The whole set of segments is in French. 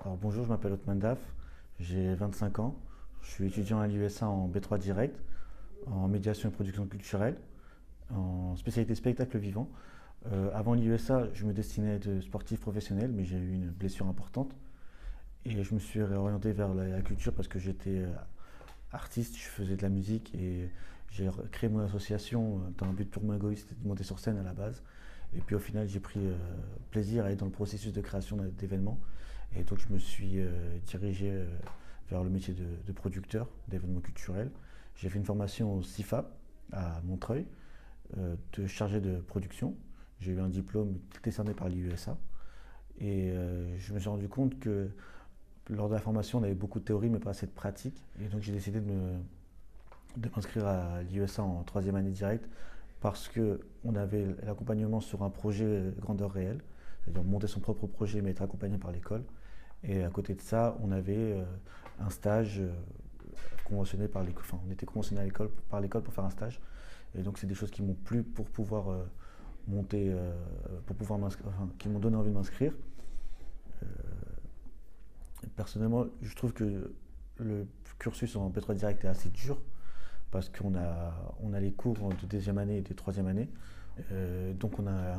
Alors bonjour, je m'appelle Othman Daf, j'ai 25 ans, je suis étudiant à l'USA en B3 direct, en médiation et production culturelle, en spécialité spectacle vivant. Avant l'USA, je me destinais à être sportif professionnel, mais j'ai eu une blessure importante et je me suis réorienté vers la culture parce que j'étais artiste, je faisais de la musique et j'ai créé mon association dans un but purement égoïste de monter sur scène à la base. Et puis au final, j'ai pris plaisir à être dans le processus de création d'événements. Et donc je me suis dirigé vers le métier de producteur d'événements culturels. J'ai fait une formation au CIFAP à Montreuil, de chargé de production. J'ai eu un diplôme décerné par l'IUSA. Et je me suis rendu compte que lors de la formation, on avait beaucoup de théorie, mais pas assez de pratique. Et donc j'ai décidé de m'inscrire à l'IUSA en troisième année directe parce qu'on avait l'accompagnement sur un projet grandeur réelle, c'est-à-dire monter son propre projet mais être accompagné par l'école. Et à côté de ça, on avait un stage conventionné par l'école, enfin on était conventionné par l'école pour faire un stage. Et donc c'est des choses qui m'ont plu pour pouvoir monter, pour pouvoir enfin, qui m'ont donné envie de m'inscrire. Euh, Personnellement, je trouve que le cursus en P3 direct est assez dur parce qu'on a les cours de deuxième année et de troisième année. Donc on a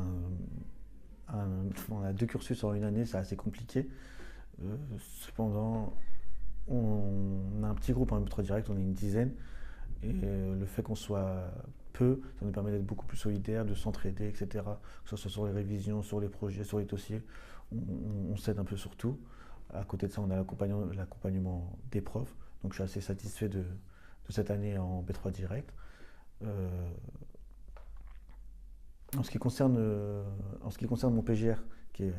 deux cursus en une année, c'est assez compliqué. Cependant, on a un petit groupe en M3 direct, on est une dizaine. Et le fait qu'on soit peu, ça nous permet d'être beaucoup plus solidaires, de s'entraider, etc. Que ce soit sur les révisions, sur les projets, sur les dossiers. On s'aide un peu sur tout. À côté de ça, on a l'accompagnement des profs. Donc je suis assez satisfait de cette année en B3 direct. Euh, en ce qui concerne mon PGR, qui est,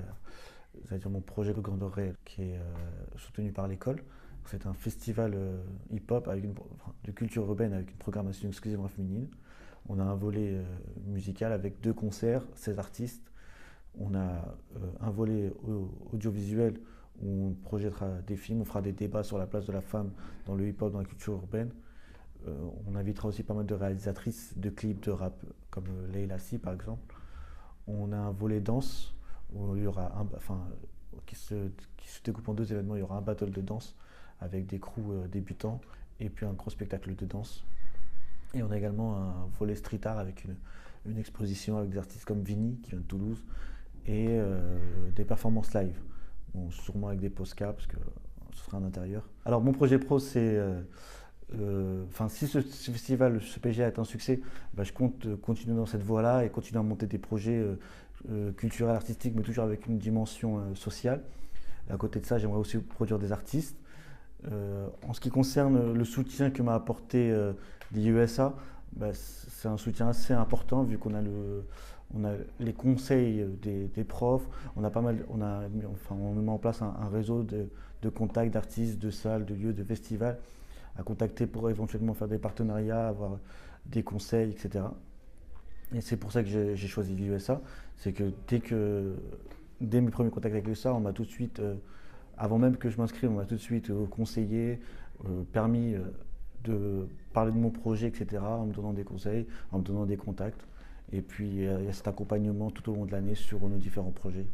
c'est-à-dire mon projet de grandeur réelle, qui est soutenu par l'école, c'est un festival hip-hop enfin, de culture urbaine avec une programmation exclusivement féminine. On a un volet musical avec deux concerts, 16 artistes. On a un volet audiovisuel où on projettera des films, on fera des débats sur la place de la femme dans le hip-hop, dans la culture urbaine. On invitera aussi pas mal de réalisatrices de clips de rap, comme Leila Si par exemple. On a un volet danse où il y aura qui se découpe en deux événements. Il y aura un battle de danse avec des crews débutants et puis un gros spectacle de danse. Et on a également un volet street art avec une exposition avec des artistes comme Vini qui vient de Toulouse et des performances live. Bon, sûrement avec des postcards parce que ce sera un intérieur. Alors mon projet pro c'est si ce festival, ce PGA est un succès, bah, je compte continuer dans cette voie-là et continuer à monter des projets culturels, artistiques, mais toujours avec une dimension sociale. Et à côté de ça, j'aimerais aussi produire des artistes. En ce qui concerne le soutien que m'a apporté l'IUSA, bah, c'est un soutien assez important vu on a les conseils des profs, on a pas mal, on met en place un réseau de contacts d'artistes, de salles, de lieux, de festivals à contacter pour éventuellement faire des partenariats, avoir des conseils, etc. Et c'est pour ça que j'ai choisi l'USA. C'est que dès mes premiers contacts avec l'USA, on m'a tout de suite, avant même que je m'inscrive, on m'a tout de suite conseillé, permis de parler de mon projet, etc., en me donnant des conseils, en me donnant des contacts. Et puis il y a cet accompagnement tout au long de l'année sur nos différents projets.